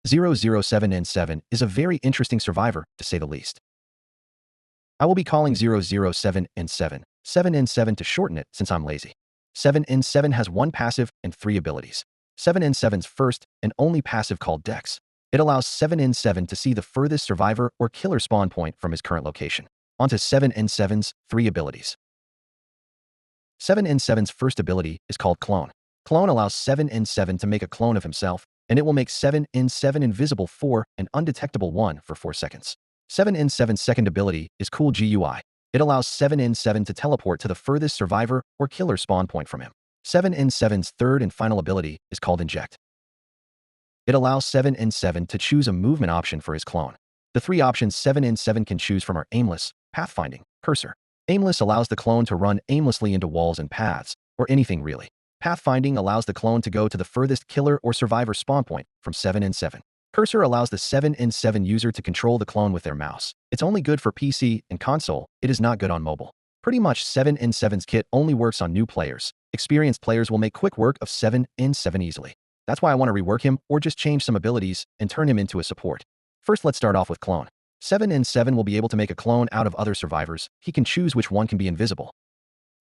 007N7 is a very interesting survivor, to say the least. I will be calling 007N7, 7N7 to shorten it since I'm lazy. 7N7 has one passive and three abilities. 7N7's first and only passive called Dex. It allows 7N7 to see the furthest survivor or killer spawn point from his current location. Onto 7N7's three abilities. 7N7's first ability is called Clone. Clone allows 7N7 to make a clone of himself, and it will make 7N7 invisible 4 and undetectable 1 for 4 seconds. 7N7's second ability is Cool GUI. It allows 7N7 to teleport to the furthest survivor or killer spawn point from him. 7N7's third and final ability is called Inject. It allows 7N7 to choose a movement option for his clone. The three options 7N7 can choose from are Aimless, Pathfinding, Cursor. Aimless allows the clone to run aimlessly into walls and paths, or anything really. Pathfinding allows the clone to go to the furthest killer or survivor spawn point from 7N7. Cursor allows the 7N7 user to control the clone with their mouse. It's only good for PC and console, it is not good on mobile. Pretty much 7N7's kit only works on new players. Experienced players will make quick work of 7N7 easily. That's why I want to rework him or just change some abilities and turn him into a support. First, let's start off with Clone. 7N7 will be able to make a clone out of other survivors. He can choose which one can be invisible.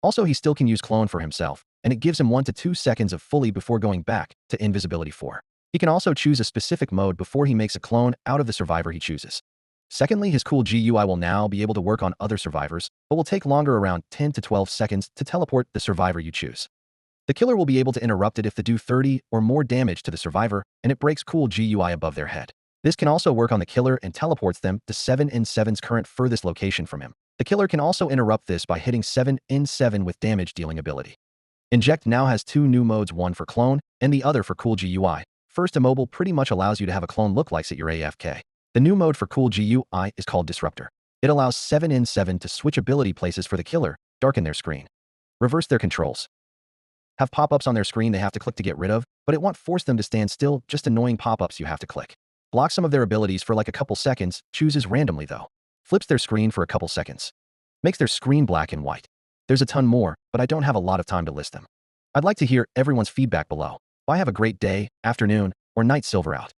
Also, he still can use Clone for himself, and it gives him 1 to 2 seconds of fully before going back to invisibility 4. He can also choose a specific mode before he makes a clone out of the survivor he chooses. Secondly, his Cool GUI will now be able to work on other survivors, but will take longer, around 10 to 12 seconds, to teleport the survivor you choose. The killer will be able to interrupt it if they do 30 or more damage to the survivor, and it breaks Cool GUI above their head. This can also work on the killer and teleports them to 7N7's current furthest location from him. The killer can also interrupt this by hitting 7N7 with damage-dealing ability. Inject now has two new modes, one for clone and the other for Cool GUI. First, immobile pretty much allows you to have a clone look like you're AFK. The new mode for Cool GUI is called Disruptor. It allows 7N7 to switch ability places for the killer, darken their screen, reverse their controls, have pop-ups on their screen they have to click to get rid of, but it won't force them to stand still, just annoying pop-ups you have to click. Block some of their abilities for like a couple seconds, chooses randomly though. Flips their screen for a couple seconds. Makes their screen black and white. There's a ton more, but I don't have a lot of time to list them. I'd like to hear everyone's feedback below. Bye, have a great day, afternoon, or night. Silver out.